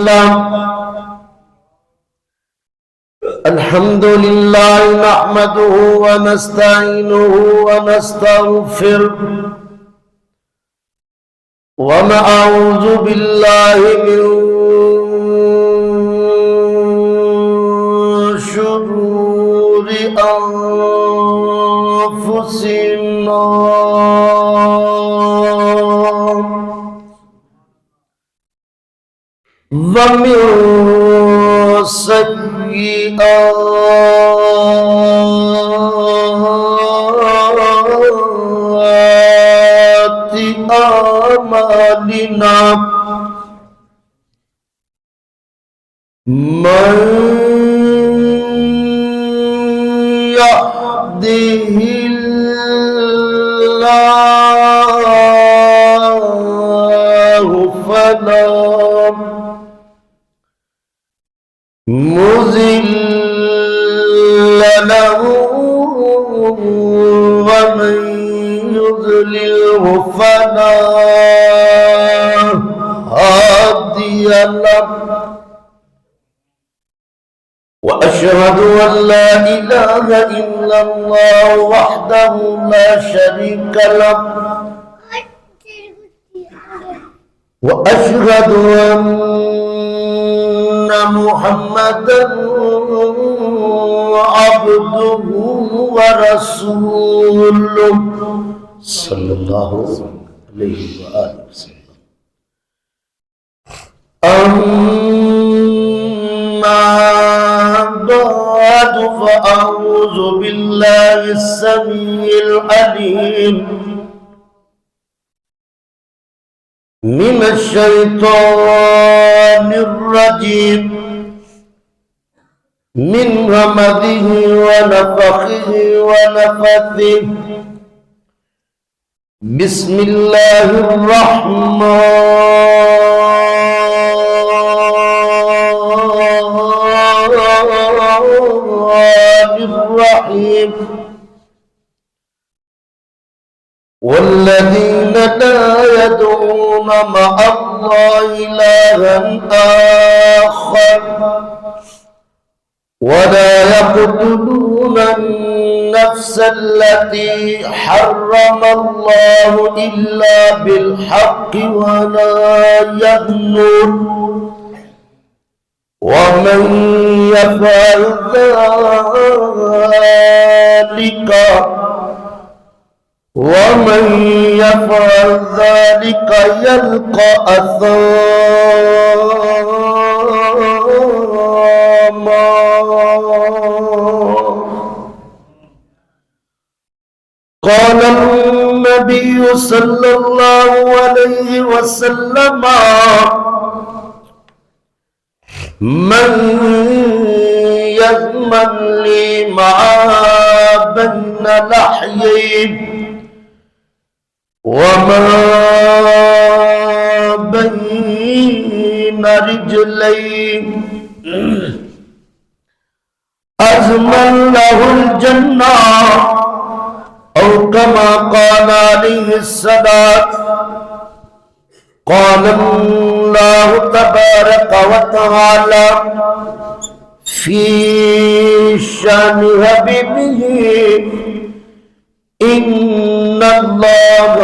لله الحمد لله نحمده ونستعينه ونستغفره ونعوذ بالله من شرور أنفسنا ومن سيئات أعمالنا من يهده الله فلا مضل له ومن يضلله فلا هادي له وأشهد أن لا إله إلا الله وحده لا شريك له وأشهد أن محمدا عبده ورسوله صلى الله عليه وآله وسلم أما بعد فأعوذ بالله السميع العليم من الشيطان الرجيم من همزه ونفخه ونفثه بسم الله الرحمن الرحيم والذين لا يدعون مع الله إلها آخر ولا يقتلون النفس التي حرم الله إلا بالحق ولا يزنون ومن يفعل ذلك يلقى أثاما قال النبي صلى الله عليه وسلم من يضمن لي مع بين لحيين وما بين رجلين أضمن له الجنة أو كما قال عليه الصلاة قال الله تبارك وتعالى في شأن حبيبه إن الله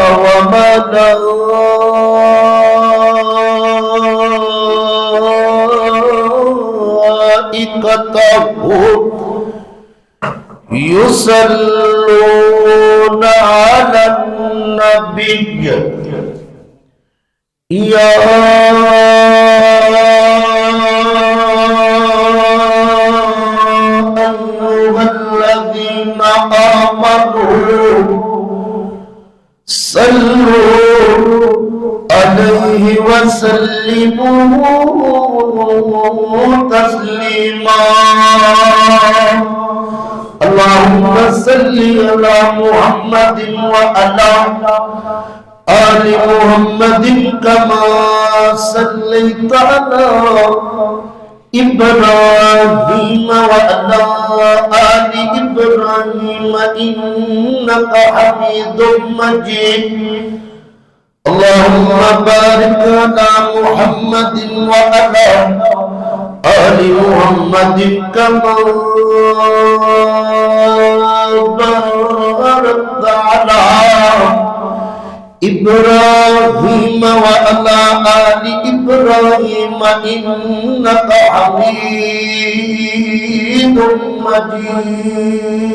وملائكته يصلون على النبي يا أيها الذين آمنوا صلوا عليه وسلموا تسليما اللهم صل على محمد وعلى آل محمد كما صليت على إبراهيم وعلى آل إبراهيم إنك حميد مجيد اللهم بارك على محمد وعلى آل محمد كما باركت على إبراهيم وعلى آل إبراهيم إنك حميد مجيد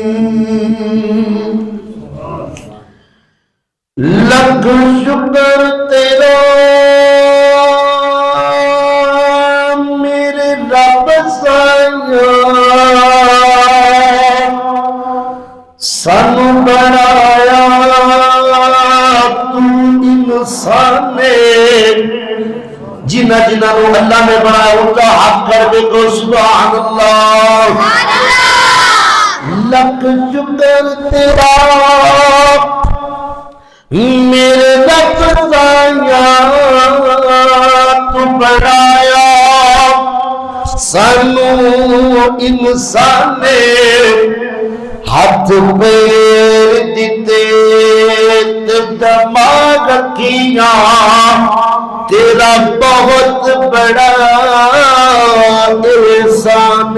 لکھ شکر تیرا میرے رب سایا سانو بنایا تو انسان نے جنہ جنہ نو اللہ نے بنایا ان کا حق کر دے کو سبحان اللہ لکھ شکر تیرا میرے رب سایا تو بنایا سانو انسان نے ہاتھ پیر دیتے دماغ کیا تیرا بہت بڑا احسان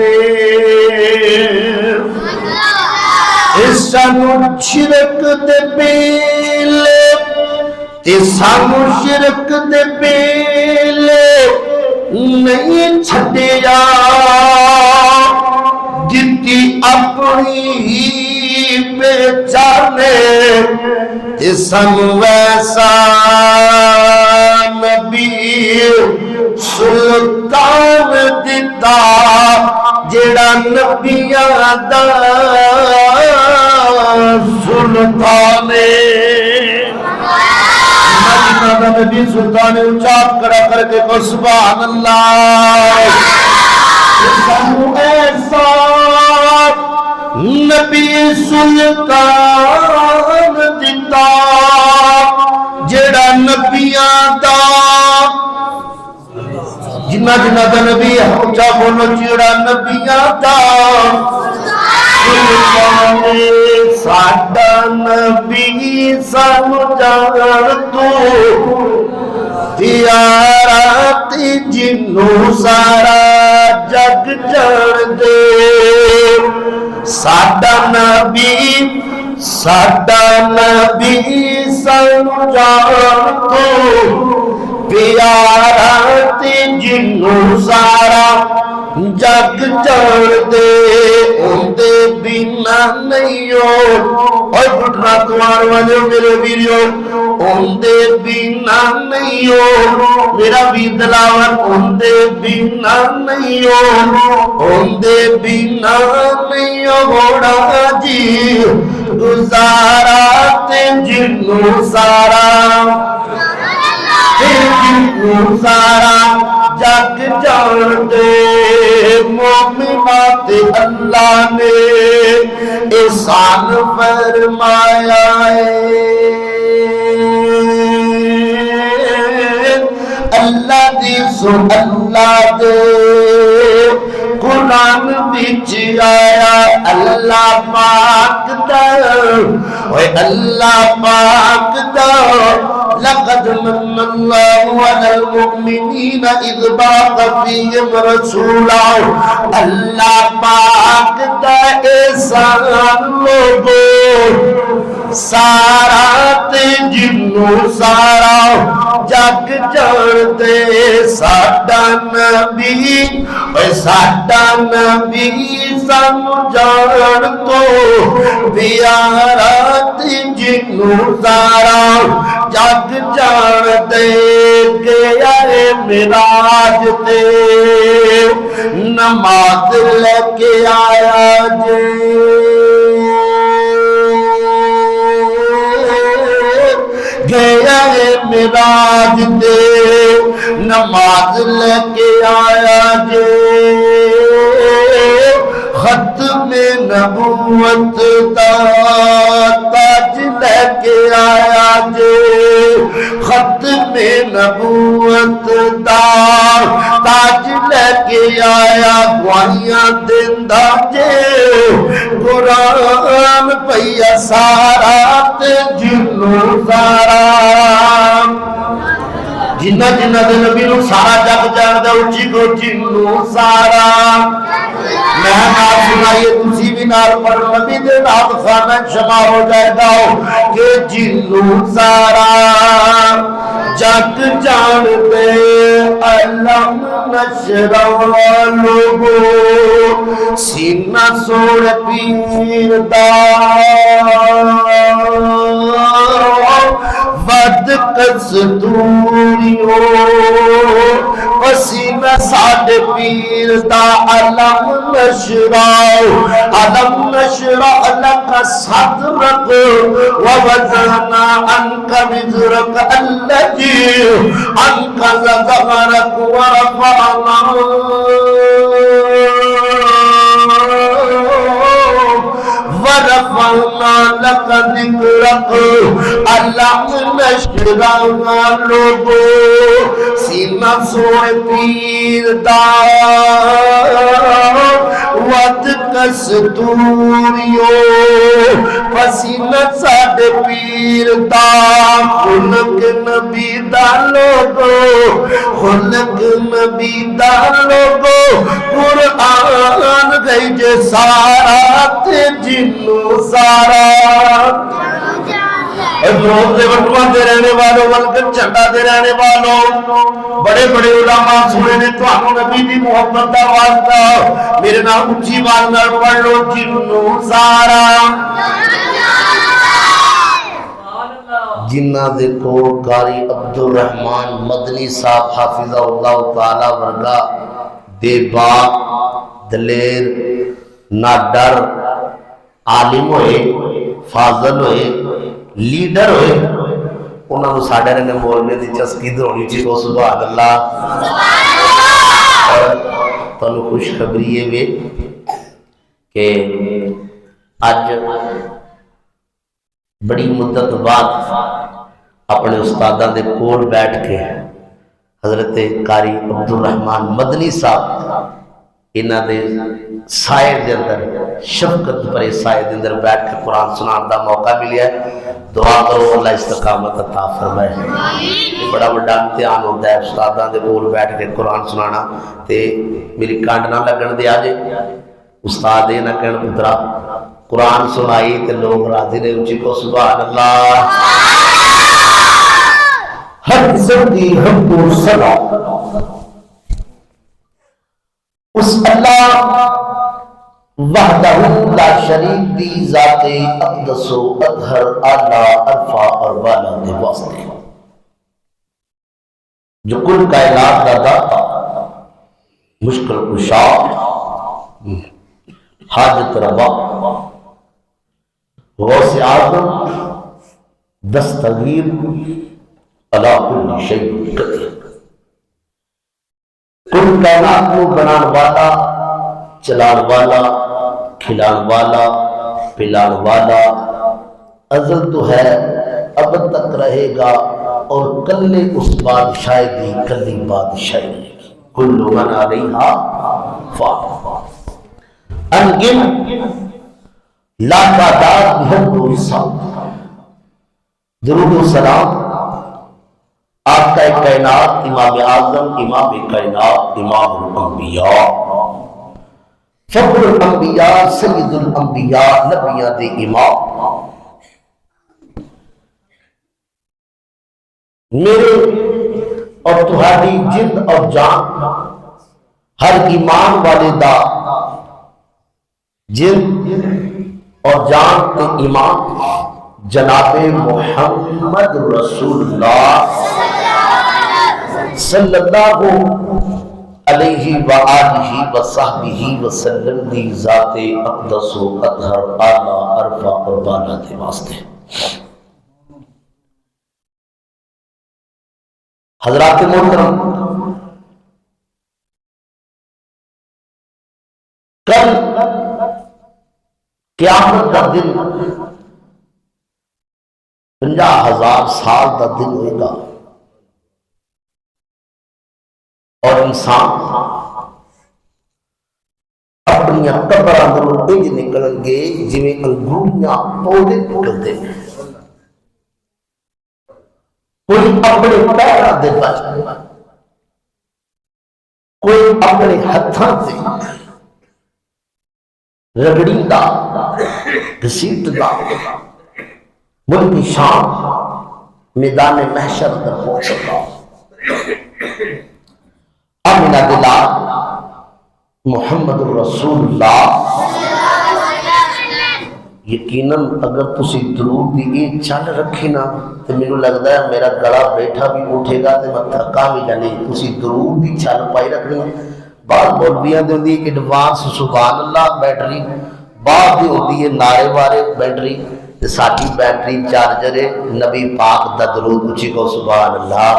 سانو شرک دے بیلے تے سانو شرک دے بیلے نہیں چھڈیا جتی اپنی پہچانے تے سانو ویسا نبی سلطان دیتا جڑا نبیاں دا سلطان مدینہ دا نبی سلطان اچھات کرا کر کے کو سبحان اللہ سانو ایسا نبی سلطان دیتا جڑا نبیاں دا جنہ جنہ دا نبی اچھا بولو جڑا نبیاں دا ساڈا نبی سانو جان تو پیارا تے جنوں سارا جگ جان دے ساڈا نبی سانو جان تو پیارا تے جنوں سارا جگ جان دے اندے بنا نہیں ہو اور گھٹنا تمہار والے میرے ویریو اندے بنا نہیں ہو میرا بھی دلاور اندے بنا نہیں ہو اندے بنا نہیں ہو گھوڑا جی گزارا تے جنوں سارا سارا جگ جان دے مومنات اللہ نے احسان فرمایا ہے اللہ دی سو اللہ دے قرآن بچ آیا اللہ پاک دا اوے اللہ پاک دا لقد من الله على المؤمنين اذ بعث فيهم رسولا اللہ پاک دا احسان لوگو سارا تے جنوں سارا جگ جان دے ساڈا نبی سانو جان تو پیارا تے جنوں سارا جگ جان دے گیا ہے معراج تے نماز لے کے آیا جے گیا ہے معراج تے نماز لے کے آیا جے ختم نبوت دا تاج لے کے آیا جے ختم نبوت دا تاج لے کے آیا گوائیاں دیندا جے قرآن پیا سارا تے جنوں سارا جنہ جنہ دے نبی نو سارا جگ جاندا اچھی کو جنوں سارا میں نال سنائیے تسی بھی نال پڑھ نبی دے نال خانہ شمار ہو جائے گا کہ جنوں سارا جگ جان دے علم نشر لوگو سینہ سوڑ پیر دا ود کستوریو پسینہ ساڑھ پیر دا علم نشراؤ علم نشرع لک صدرک ووزنا عنک وزرک الذی انقذ ظہرک ورفعنا ورفعنا لک ذکرک علم نشرع لوگو سینہ سوئے پیر دا ود کستوریو پسینہ ساڑھ پیر دا خلق نبی دا لوگو خلق نبی دا لوگو قرآن گئی جے سارا تے جنوں سارا روزے وٹوا دے رہنے والوں ولکن چنڈا دے رہنے والوں بڑے بڑے علماء سنے نے تو آنو نبی دی محبت دا واسطہ میرے نام اچھی بات نہ پڑھ لو جنوں سارا جنہ دیکھو قاری عبدالرحمن مدنی صاحب حافظہ اللہ تعالی ورگا بے باک دلیر نہ ڈر عالم ہوئے فاضل ہوئے لیڈر ہوئے انہوں نے ساڑھے رہنے بولنے دی چسکی دھونی چی کو سبحان اللہ تو انہوں خوش خبری یہ بھی کہ آج بڑی مدت بعد اپنے استادہ دے کول بیٹھ کے حضرت قاری عبدالرحمن مدنی صاحب انہاں دے سائے دے اندر شفقت پرے سائے دے اندر بیٹھ کے قرآن سنان دا موقع ملیا ہے دعا کرو اللہ استقامت عطا فرمائے بڑا بڑا امتحان ہوتا ہے استاداں دے کول بیٹھ کے قرآن سنانا تے میری کانڈ نہ لگن دے آجے استاد یہ نہ کہن پترا قرآن سنائی تے لوگ راضی نے اچھی کو سبحان اللہ ہر قسم کی حمد و ثنا اس اللہ وحدہ لا شریک دی ذات اقدس و اطہر اعلیٰ عرفہ اور بالا دے واسطے جو کل کائنات کا داتا مشکل کشا حاجت روا غوث اعظم دستگیر علی کل شیء قدیر کل کائنات کو بنان والا چلان والا کھلان والا پلان والا ازل تو ہے اب تک رہے گا اور کلے اس بادشاہ دی کلی بادشاہ رہے گی کل من علیہا فان انگن لا تعداد بہت و حساب درود و سلام آپ کا کائنات امام اعظم امام کائنات امام الانبیاء فخر الانبیاء سید الانبیاء نبیاں دے امام میرے اور تمہاری جند اور جان ہر ایمان والے دا جند اور جان کے ایمان جناب محمد رسول اللہ صلی اللہ علیہ وآلہ وصحبہ وسلم دی ذات اقدس و اطہر اعلیٰ عرفہ اور بالا دے واسطے حضرات محترم کل قیامت کا دن 50,000 سال کا دن ہوئے گا اور انسان اپنی قبر اندروں انج نکلن گے جویں انگوریاں پودے نکلتے ہیں. کوئی اپنے پیراں دے بچ، کوئی اپنے ہتھاں تے رگڑیندا گھسیٹدا ملکی شان میدان محشر تک پہنچا. آمنہ دلا محمد رسول اللہ یقیناً اگر تسی درود دی یہ چل رکھی نا تو میں لگتا ہے میرا گلا بیٹھا بھی اٹھے گا تو میں تھکا بھی جانے. تسی درود دی چل پائی رکھنی. بعض مولویاں دے ہوندی ایڈوانس سبحان اللہ بیٹری، بعض دی ہوندی ہے نعرے وارے بیٹری. ساڈی بیٹری چارجر ہے نبی پاک دا درود اچھی کو سبحان اللہ.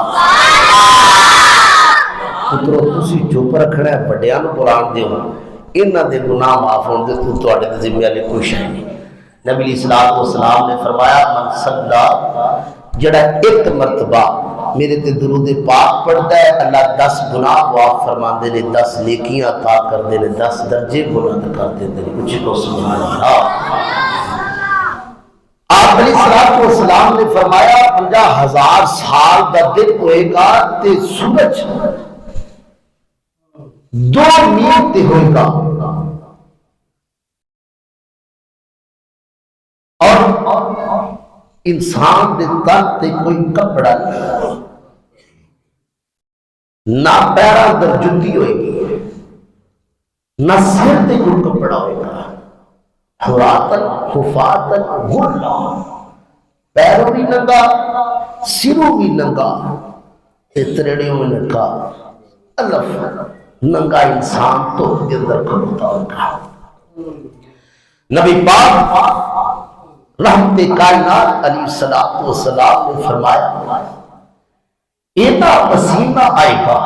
پترو تسی چپ رکھنا ہے، بڑیاں نو قرآن دیو، انہاں دے گناہ معاف ہون دے تو تواڈے تے ذمہ والی کوئی شے نہیں. نبی علیہ الصلوۃ والسلام نے فرمایا من صلی جڑا ایک مرتبہ میرے تے درود پاک پڑھتا ہے اللہ 10 گناہ معاف فرماندے نے، 10 نیکیاں عطا کردے نے، 10 درجے بلند کر دیندے نے. کچھ کو سبحان اللہ. آپ علیہ الصلوۃ والسلام نے فرمایا 50,000 سال دا دن ہوئے گا تے سورج 2 میل تے ہوئے گا اور انسان دے تن تے کوئی کپڑا نہیں، نہ پیراں اندر جُتی ہوئے گی، نہ سر تے کوئی کپڑا ہوئے گا. حراتن خفاتن غرلا، پیروں بھی ننگا سروں بھی ننگا تے تریڑیوں میں ننگا. الف ننگا انسان تو کے اندر کھڑوتا ہوگا. نبی پاک رحمت کائنات علیہ الصلوۃ والسلام نے فرمایا اینا پسینہ آئے گا،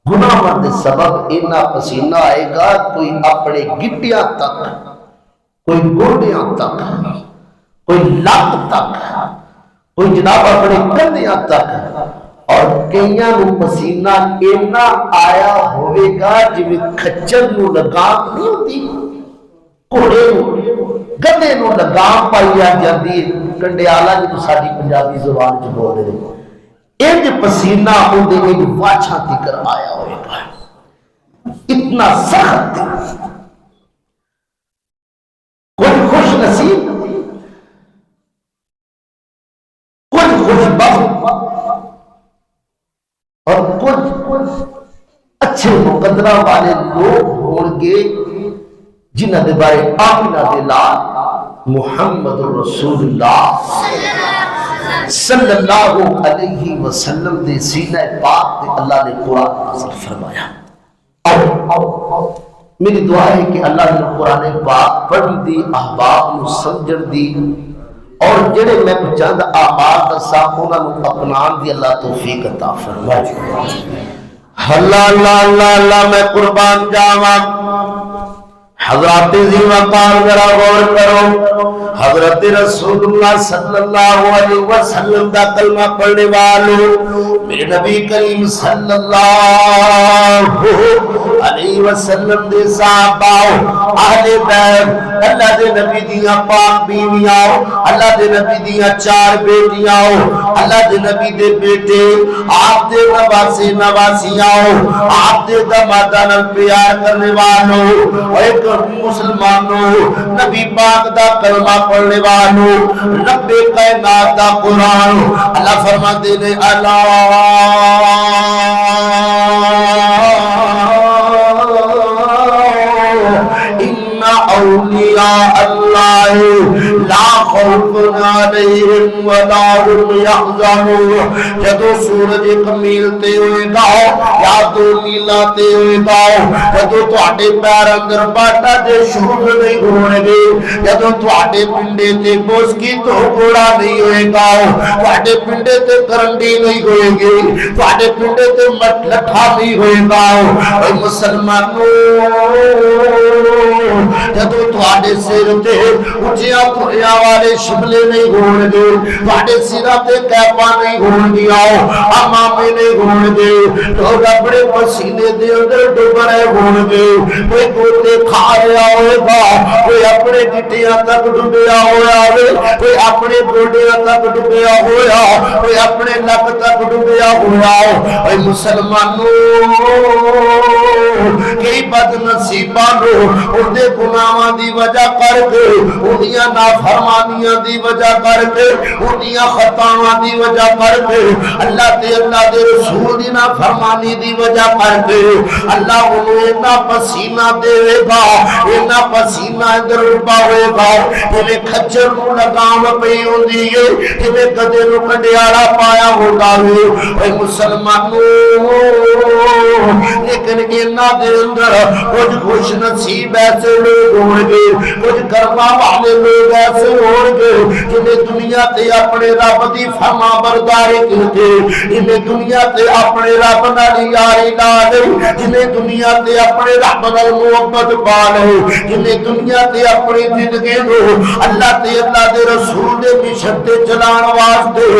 گناہ مند سبب اینا پسینہ آئے گا کوئی اپنے گٹیاں تک، کوئی گوڑیاں تک، کوئی لک تک، کوئی جناب اپنے کندیاں تک. اور کئیاں نو پسینہ اینا آیا ہوئے گا جویں کھچر نو لگام نہیں ہوتی، گھوڑے گدے نو لگام پائی جاندی ہے، کنڈیالا جنوں ساڈی پنجابی زبان وچ بولدے نے. انج پسینہ اودے ایک واچھاں تکر آیا ہوئے گا، اتنا سخت. کوئی خوش نصیب، کوئی خوش بخت اور کچھ اچھے مقدرہ والے لوگ ہون گے جنہ دے بارے آمنہ دے لال محمد رسول اللہ صلی اللہ علیہ وسلم دے سینہ پاک دے اللہ نے قرآن نازل فرمایا. میری دعا ہے کہ اللہ نے قرآن پاک پڑھن دی، احباب نو سمجھن دی، اور جڑے میں چند آمال دسا انہاں نو اپنان دی اللہ توفیق عطا فرمائے. اللہ اللہ اللہ اللہ میں قربان جاواں. حضرات ذی وقار ذرا غور کرو، حضرت رسول اللہ صلی اللہ علیہ وسلم دا کلمہ پڑھنے والوں، میرے نبی کریم صلی اللہ علیہ وسلم دے صحابہ، اہل بیت، اللہ دے نبی دیاں پاک بیویاں، اللہ دے نبی دیاں 4 بیٹیاں، اللہ دے نبی دے بیٹے، آپ دے نواسے نواسیاں، آپ دے دمادہ نال پیار کرنے والوں، اور ایک مسلمانوں، نبی پاک دا کلمہ پڑھنے والوں، رب کائنات دا قرآن. اللہ فرماتے نے اللہ ان اولیاء اللہ لا خوف علیہم ولا هم یحزنون. جدو سورج ایک میل تے ہوئے گا یا 2 میلاں تے ہوئے گا، جدو تواڈے پیر اندر باٹا دے شور نہیں ہون گے، جدو تواڈے پنڈے تے بوسکی تو گھوڑا نہیں ہوئے گا، تواڈے پنڈے تے کرنڈی نہیں ہوئے گی، تواڈے پنڈے تے لٹھا نہیں ہوئے گا. اے مسلمانوں جدوں تواڈے سر تے اونچیاں تھوڑیاں والے شملے نہیں ہون گے تواڈے سراں تے کیپاں نہیں ہون گیاں امامے نہیں ہون گے لوگ اپنے پسینے دے اندر ڈوب رہے ہون گے کوئی گوتے کھا رہا ہوئے گا کوئی اپنے گٹیاں تک ڈوبیا ہوا ہوئے کوئی اپنے گوڈیاں تک ڈوبیا ہوا کوئی اپنے لک تک ڈوبیا ہوا اے مسلمانوں کئی بد نصیباں نو اودے گناہاں دی وجہ کر کے اودیاں نافرمانیاں دی وجہ کر کے اودیاں خطاواں دی وجہ کر کے اللہ تے اللہ دے رسول دی نافرمانی دی وجہ کر کے اللہ انہوں اتنا پسینہ دے گا اتنا پسینہ اندر ربا ہوئے گا جنہیں کھچر نو لگام پئی ہوندی ہے جنہیں گدے نو کڈیاڑا پایا ہوگا اے مسلمانوں لیکن انہاں دے اندر کچھ خوش نصیب ایسے لوگ ہوں گے کچھ کرما والے لوگ ایسے ہوں گے جنہیں دنیا تے اپنے رب دی فرما برداری کرتے جنہیں دنیا تے اپنے رب نال یاری لا لے جنہیں دنیا تے اپنے رب نال محبت پا لے جنہیں دنیا تے اپنی زندگی نو اللہ تے اللہ دے رسول دے مشن تے چلان واسطے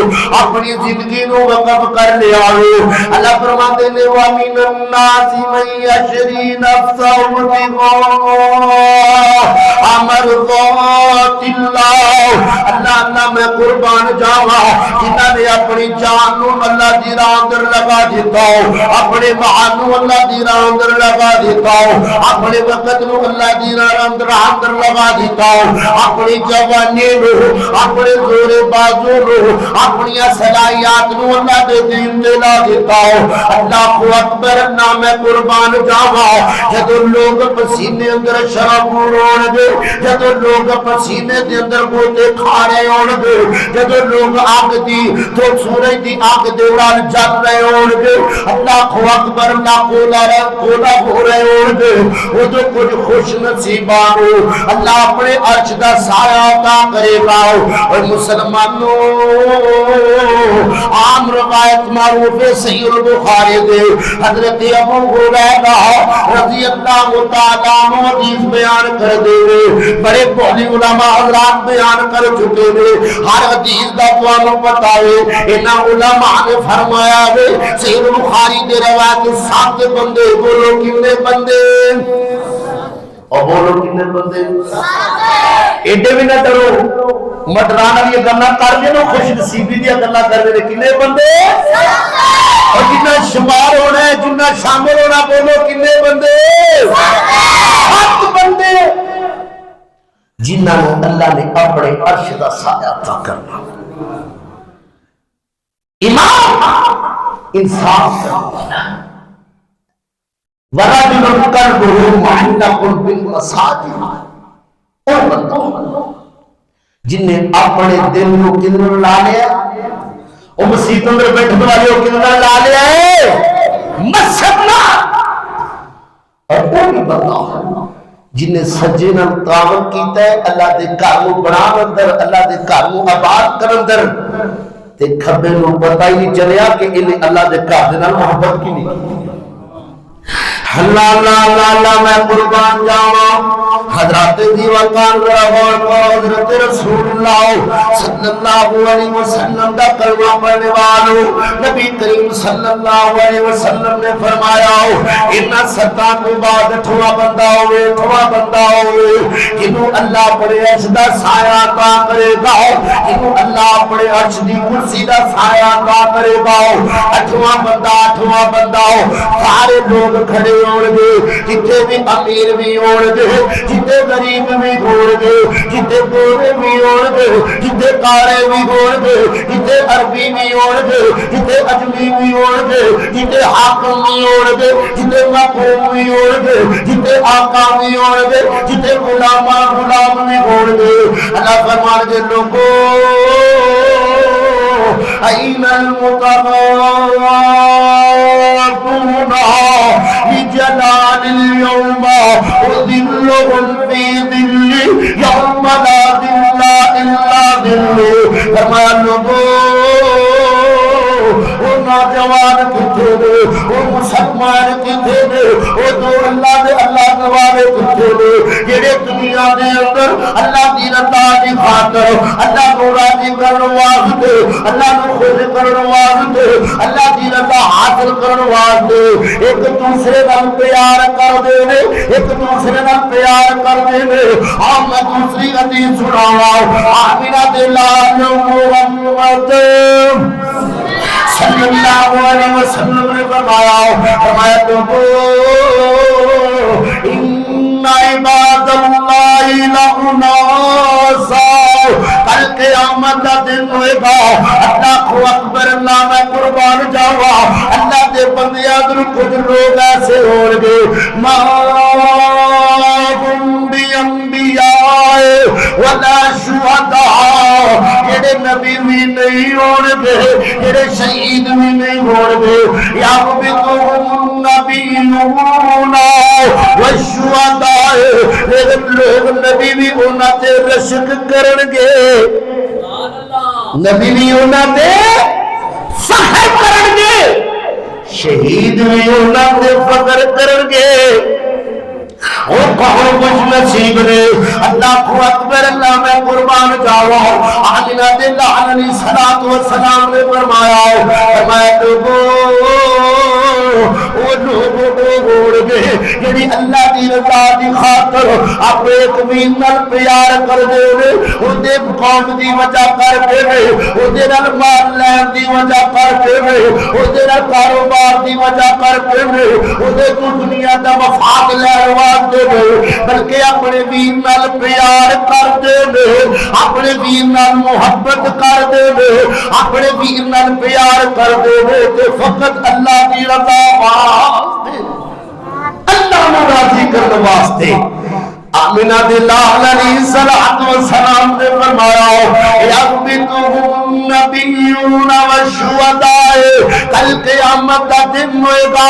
اپنی زندگی نو وقف کر لیا اللہ فرماتے نے وَمِنَ النَّاسِ مَن يَشْرِي نَفْسَهُ ابْتِغَاءَ مَرْضَاتِ اللَّهِ اللہ میں قربان جاواں جنہاں نے اپنی جان نو اللہ دی راہ اندر لگا دیتا اپنے مال نو اللہ دی راہ اندر لگا دیتا اپنے وقت نو اللہ دی راہ اندر لگا دیتا اپنی جوانی نو اپنے زور بازو نو اپنی صلاحیات نو اللہ دے دین تے لا دیتا اللہ اکبر نام قربان جاواں جدوں لوگ پسینے اندر شراب رون گے جدوں لوگ پسینے دے اندر گوتے کھا رہے ہون گے جدوں لوگ آگ دی تو سورج دی آگ دے نال جل رہے ہون گے اللہ اکبر اللہ کولا ہو رہے ہون گے وہ تو کچھ خوش نصیبان ہو اللہ اپنے عرش دا سایہ عطا کرے گا اور مسلمانوں عام روایت معروف ہے صحیح البخاری دے حضرت ابو ہریرہ رضی اللہ تعالیٰ عنہ حدیث بیان کر دے بڑے بہلی علماء حضرات بیان کر چکے ہیں ہر حدیث دا تانوں پتہ ہے انہاں علماء نے فرمایا ہے صحیح البخاری دے روایت 7 بندے بولو کتنے بندے اور بولو کتنے بندے ایڈے بھی نہ ڈرو مٹران والی گلاں کر دے نو خوش نصیبی دی گلاں کر دے کتنے بندے اور جنہ شمار ہونا ہے جنہ شامل ہونا بولو کتنے بندے 7 بندے جنہاں نو اللہ نے اپنے عرش دا سایہ عطا کرنا امام انصاف کرنا وَرَجُلٌ قَلْبُهُ مُعَلَّقٌ بِالْمَسَاجِدِ اور بندوں جن نے اپنے دل کو کدھر لا لیا وہ مسیحوں میں بیٹھنے والے کو کدھر لا لیا ہے مسجدنا اور وہ بھی بندہ جن نے سجے نہ تعاون کیتا ہے اللہ دے گھر نو بناون اندر اللہ دے گھر نو آباد کرن اندر تے کھبے نو پتہ ہی نہیں چلیا کہ انہیں اللہ دے گھر دے نال محبت کی نہیں اللہ میں قربان جاواں حضرات دیوان حضرت رسول اللہ صلی اللہ علیہ وسلم دا کلمہ پڑھنے والوں نبی کریم صلی اللہ علیہ وسلم نے فرمایا انہا ستان کو بعد ٹھوا بندہ ہوئے جنہوں اللہ پڑے عرش دا سایہ عطا کرے گا جنہوں اللہ پڑے عرش دی کرسی دا سایہ عطا کرے گا 8واں بندہ سارے لوگ کھڑے ہون گے جتنے بھی امیر بھی ہون گے جتنے غریب بھی ہون گے جتنے گورے بھی ہون گے جتنے کارے بھی ہون گے جتنے عربی بھی ہون گے جتنے اجمی بھی ہون گے جتنے حاکم بھی ہون گے جتنے محکوم بھی ہون گے جتنے آقا بھی ہون گے جتنے غلام بھی ہون گے اللہ فرمان کے لوگوں أين المتغافون لجلال اليوم أذلهم في ظل يوم لا ظل إلا ظله فرمایا لوگوں نوجوان کتنے نے وہ مسلمان کتنے نے وہ تو اللہ دے اللہ والے کتنے نے جڑے دنیا دنیا دے اندر اللہ دی رضا دی خاطر اللہ کو راضی کرن واسطے اللہ کو خوش کرن واسطے اللہ دی رضا حاصل کرن واسطے ایک دوسرے نال پیار کر دے نے ایک دوسرے نال پیار کر دے نے اور میں دوسری حدیث سناواں آمینہ دے لال محمد صلی اللہ علیہ وسلم نے فرمایا تو ان عباد اللہ لعناسا کل قیامت کا دن ہوئے گا اللہ اکبر اللہ میں قربان جاوا اللہ دے بندے اگر کچھ لوگ ایسے ہون گے ما هم بانبیاء ولا شہداء جڑے نبی بھی نہیں ہون گے جڑے شہید بھی نہیں ہون گے یا بکم النبیون والشہداء لیکن لوگ نبی بھی انہاں تے رشک کرن گے نبی بھی انہاں تے فخر کرن گے شہید بھی انہاں تے فخر کرن گے اور کہو کچھ نصیب نے اللہ کو اکبر اللہ میں قربان جاوا آمینہ دلہ علیہ السلام نے فرمایا وہ لوگوں کو گوڑ گئے یعنی اللہ دی رضا دی خاطر اپنے ایک مین نال پیار کر دے ان دے قوم دی وجہ کر کے ان دے نال مال لین دی وجہ کر کے ان دے نال کاروبار دی وجہ کر کے ان دے تو دنیا دا مفاد لین واسطے بلکہ اپنے دین نال پیار کر دے اپنے دین نال محبت کر دے اپنے دین نال پیار کر دے تے فقط اللہ دی رضا واسطے اللہ کو راضی کرنے واسطے آمینہ دلہ علیہ السلام نے فرمایا یغبطہم النبیون والشہداء کل قیامت کا دن ہوئے گا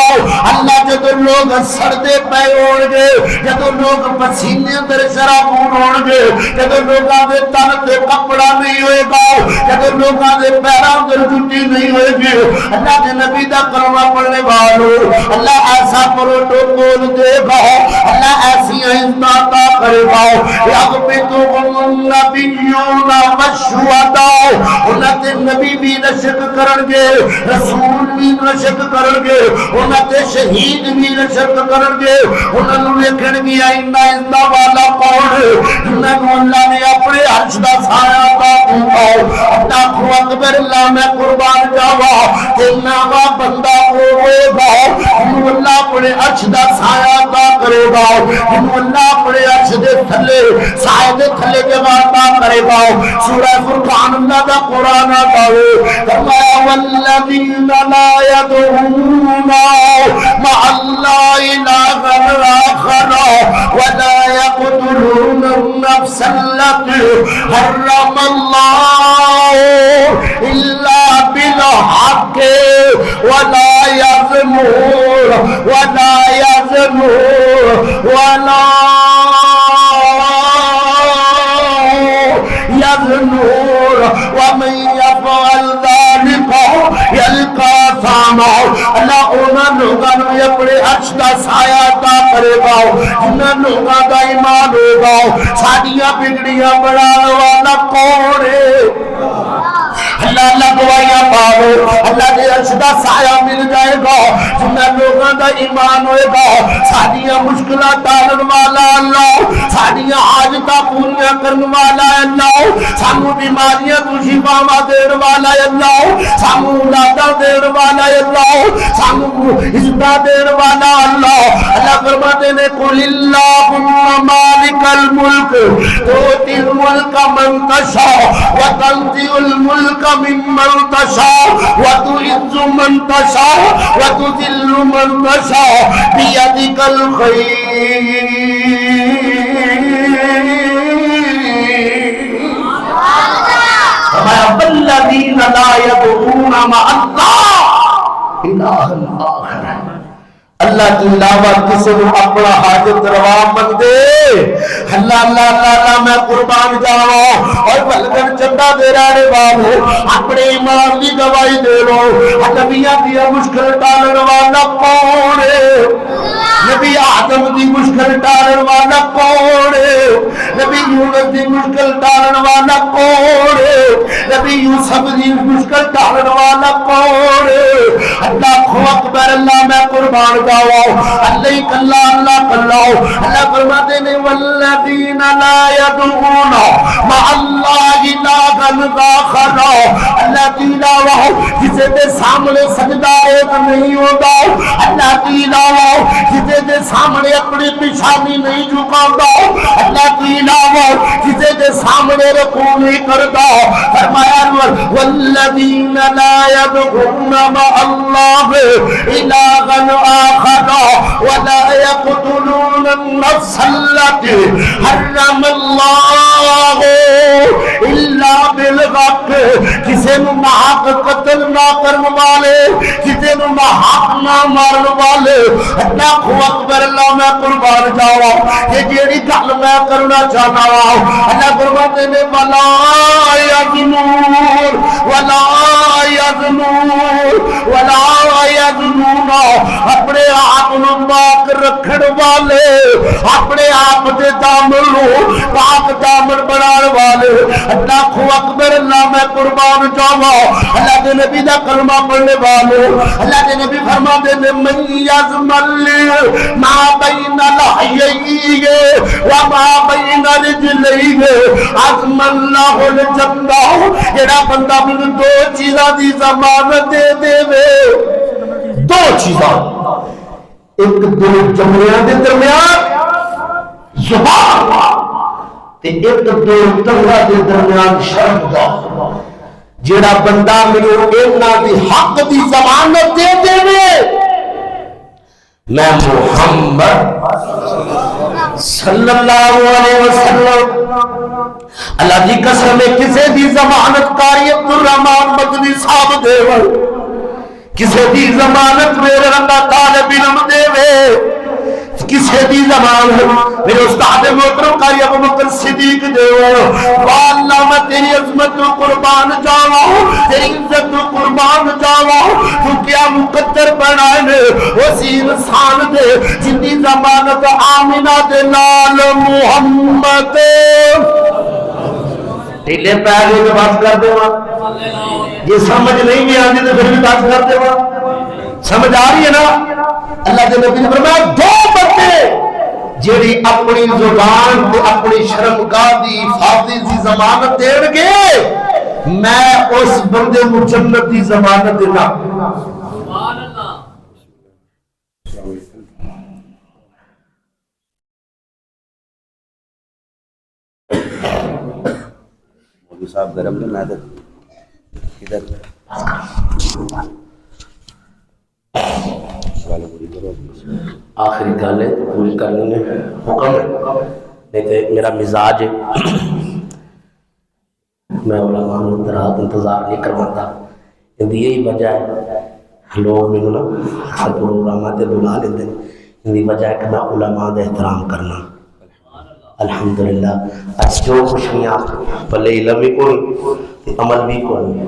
اللہ جدو لوگ سردے پہ ہون گے جدو لوگ پسینے اندر شرابون ہون گے جدو لوگاں دے تن تے کپڑا نہیں ہوئے گا جدو لوگاں دے پیراں اندر جُتی نہیں ہوئے گی اللہ دے نبی دا کلمہ پڑھنے والوں اللہ ایسا پروٹوکول دے گا اللہ ایسی عزت کرے گا یغبطہم النبیون والشہداء انہاں تے نبی بھی رشک کرن گے رسول بھی رشک کرن گے انہاں تے شہید بھی رشک کرن گے انہاں نوں ویکھن گے اینا عزت والا کون جنہاں نوں اللہ نے اپنے عرش دا سایہ عطا کیتا اللہ کو اکبر اللہ میں قربان جاوا جنہاں وا بندہ ہوئے گا جنہوں اللہ اپنے عرش دا سایہ عطا کرے گا جنہوں اللہ اپنے عرش دے تھلے سائے دے تھلے جگہ عطا کرے گا سورہ فرقان اللہ دا قرآن آتا ہے فرمایا والذین لا يدعون مع اللہ الہا آخر ولا يقتلون النفس التي حرم اللہ الا بالحق ولا يظلمون ولا يظلمون ومن يفعل ذلك يلقى ثاما اللہ انہاں لوگاں نوں اپنے عرش دا سایہ عطا کرے گا جنہاں لوگاں دا ایمان ہوگا ساڈیاں بگڑیاں بنانے والا کون ہے اللہ اللہ گواہیاں پاؤ اللہ دے عرش دا سایہ مل جائے گا جنہاں لوگاں دا ایمان ہوئے گا ساڈیاں مشکلات ٹالن والا اللہ ساڈیاں حاجتاں پوریاں کرن والا اللہ سانو بیماریاں تو شفا دین والا اللہ سانو اولاداں دین والا اللہ سانو عزت دین والا اللہ اللہ فرماتے نے قل اللہم مالک الملک تؤتی الملک من تشاء وتنزع الملک ممن تشاء وتعز من تشاء وتذل من تشاء بيدك الخير والذین لا يدعون مع اللہ الہ آخر اللہ کے علاوہ کسی کو اپنا حاجت روا من دے اللہ اللہ اللہ میں قربان جاؤ اور بلکہ چندہ دے رہے والو اپنے ایمان کی گواہی دے لو نبیاں کی مشکل ٹالن والا کون ہے نبی آدم کی مشکل ٹالن والا کون ہے مشکل ٹالن والا کون نبی یوسف دی مشکل ٹالن والا کون اللہ اکبر اللہ میں قربان جاؤ اللہ کلا اللہ کلا اللہ فرماتے ہیں والذین لا يدعون مع اللہ الہا آخر اللہ کی علاوہ کسی دے سامنے سجدہ ایک نہیں ہوتا اللہ کی علاوہ کسی دے سامنے اپنی پیشانی نہیں جھکاتا اللہ کی علاوہ کسی دے سامنے رکوع نہیں کرتا فرمایا والذین لا يدعون مع اللہ الہا آخر ولا يقتلون النفس التي حرم اللہ الا بالحق کسی نو ناحق قتل نہ کرن والے کسی نو ناحق نہ مارن والے اللہ اکبر اللہ میں قربان جاؤ یہ جیڑی گل میں کرنا چاہتا ہوں اللہ فرماتے ہیں ولا یزنون ولا یزنون ولا یزنون اپنے آپ نو پاک رکھن والے اپنے آپ دے دامن نو پاک دامن بنان والے اللہ اکبر اللہ میں قربان جاؤ اللہ کے نبی دا کلمہ پڑھنے والے اللہ کے نبی فرماتے ہیں من یزمل ما بین لحییہ وما بین رجلیہ عظم اللہ الجنہ جڑا بندہ مجھے دو چیزاں دی ضمانت دے دے دو چیزاں ایک دو جملیاں دے درمیان زبان تے ایک دو تنگا دے درمیان شرم دا جڑا بندہ مجھے اینا دی حق دی ضمانت دے دے میں محمد صلی اللہ علیہ وسلم اللہ دی قسم کسے دی ضمانت کاری عبدالرحمن مدنی صاحب دے کسے دی ضمانت میرے رنگا طالب علم دے کسے دی ضمانت میرے استاد محترم قاری ابو بکر صدیق دے واللہ میں تیری عظمت و قربان جاؤں تیری عزت و قربان جاؤں تو کیا مقدر بنائے نے اسی انسان دے جن دی ضمانت آمینہ دے لال محمد ٹھیلے پہلے میں بات کر دے وہاں یہ سمجھ نہیں بھی آنی تو پھر بھی بات کر دے وہاں سمجھ آ رہی ہے نا اللہ کے نبی نے فرمایا دو بندے جیڑی اپنی زبان تے اپنی شرمگاہ دی حفاظت دی ضمانت دین گے میں اس بندے کو جنت دی ضمانت دینا سبحان اللہ مولوی صاحب گرم نے میں ادھر آخری گل ہے پوری کرنی ہے حکم ہے نہیں تو میرا مزاج ہے میں علماء رات انتظار نہیں کرواتا یہی وجہ ہے لوگ میرے نا پروگرامات بلا لیتے ہیں یہی وجہ ہے کہ میں علماء کا احترام کرنا الحمدللہ اچھ جو خوشیاں بلے علم بھی کوئی عمل بھی کوئی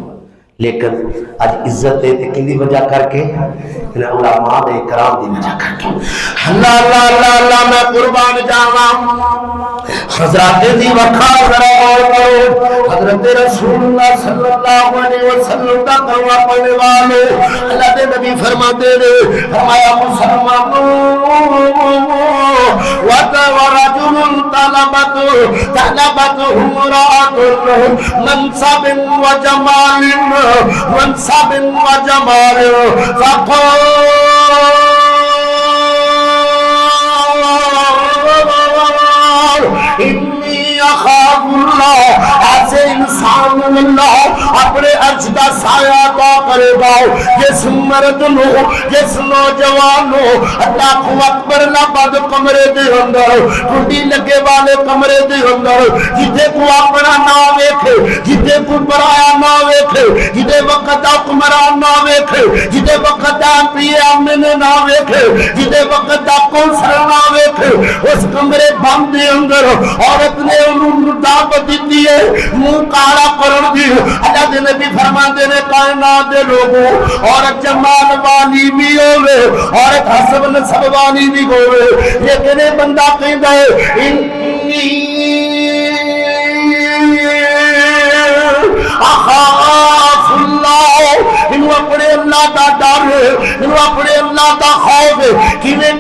لیکن آج عزت ہے تے کن دی وجہ کر کے انہیں علماء دے کرام دی وجہ کر کے اللہ اللہ اللہ اللہ میں قربان جاواں حضرات دی وکھا ذرا اور کرو حضرت رسول اللہ صلی اللہ علیہ وسلم کا کلمہ پڑھنے والے اللہ دے نبی فرماتے نے فرمایا مسلمانوں ورجل طلبت امرأة منصب وجمال منصب وجمال فقال انی اخاف اللہ ایسے انسان اللہ اپنے عرش کا سایہ عطا کرے گا جس مرد نو جس نوجوان نو اللہ کو اکبر لبد کمرے دے اندر ٹوٹی لگے والے کمرے دے اندر جتے کو اپنا نہ ویکھے جتے کو پرایا نہ ویکھے جتے وقت حکمران نہ ویکھے جتے وقت پی ایم نہ ویکھے جتے وقت کونسلر نہ ویکھے اس کمرے بند دے اندر عورت نے انہوں دعوت دیتی ہے منہ کالا کرن دی اللہ دے نبی فرماتے نے کائنات دے لوگوں عورت جمال والی بھی ہوئے عورت حسب نسب والی بھی ہوئے لیکن یہ بندہ کہتا ہے انی اخاف اللہ، انہوں اپنے اللہ دا ڈر، انہوں اپنے اللہ دا خوف کیویں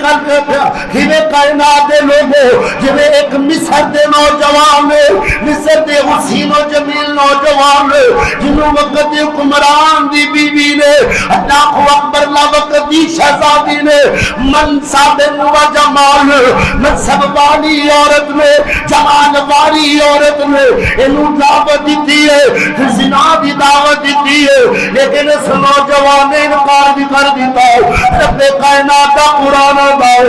کائنات دے لوگوں جویں ایک مصر دے نوجوان مصر دے حسین و جمیل نوجوان جنہوں وقت دے حکمران دی بیوی نے اللہ اکبر لا وقت دی شہزادی نے منصب و جمال منصب والی عورت نے جمال والی عورت نے انہوں دعوت دیتی ہے زنا دی دعوت دیتی ہے لیکن اس نوجوان نے انکار بھی کر دیتا ہے رب کائنات کا قرآن ہے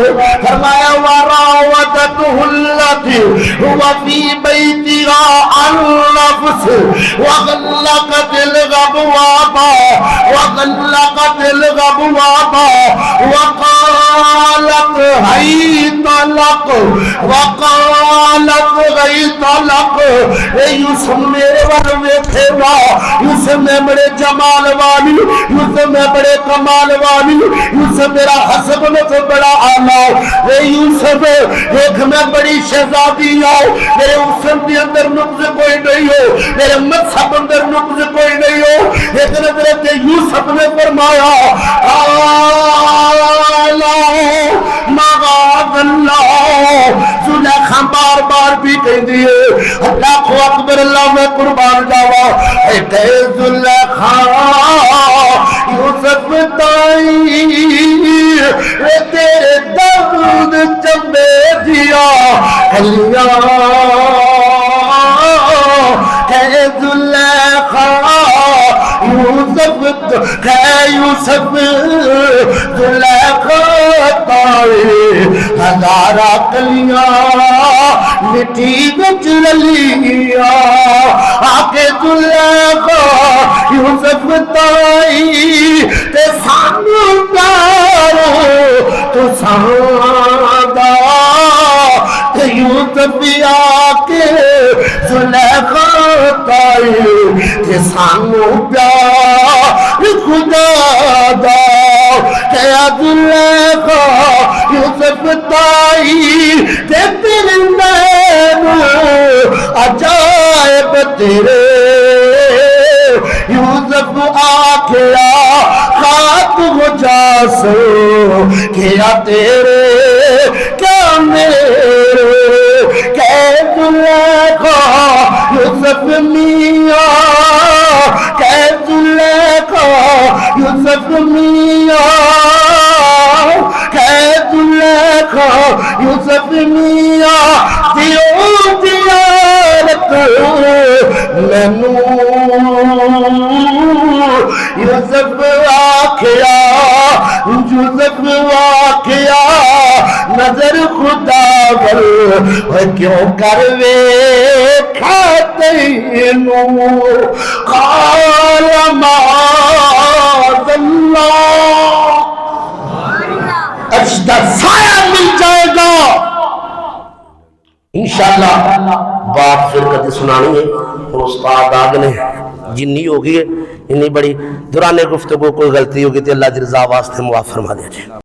فرمایا وراودته التي هو في بيتها عن نفسه وغلقت الابواب وقالت هيت لك اے یوسف میرے ور ویکھے وا یوسف میں بڑے جمال والی یوسف میں بڑے کمال والی یوسف میرا حسب سے بڑا آلہ اے یوسف ایک میں بڑی شہزادی ہوں میرے حسن کے اندر نقص کوئی نہیں ہو میرے مذہب اندر نقص کوئی نہیں ہو لیکن حضرت یوسف نے فرمایا معاذ اللہ زلیخا بار بار بھی کہہ دیئے اللہ اکبر اللہ میں قربان جاوا اے زلیخا یوسف تائی اے تیرے دود چمبے دیا کلیاں اے زلیخا یوسف زلیخا تائی ہزارہ کلیاں مٹی بچ رلیاں آکے زلیخا یوسف تائی تے سانو دارو تو ساندہ تے یوسف آکے زلیخا تائی تے سانو پیار خدا دا کہ زلیخا یوسف تائی تے پرندین عجائب تیرے یوسف آکھیا خاک مجاسو کیا تیرے کیا میرے کہ زلیخا یوسف میاں کہ زلیخا یوسف میاں کہ زلیخا یوسف میاں دیو دیارت مینوں یوسف آکھیا یوسف آکھیا نظر خدا ول کیوں کر ویکھا تینوں قال معاذ اللہ اجدر سایہ مل جائے گا انشاءاللہ بات پھر کدی سنانی ہے اور استاد آگنے جنی ہوگی ہے انہی بڑی دوران گفتگو کوئی غلطی ہوگی تو اللہ دی رضا واسطے معاف فرما دیا جائے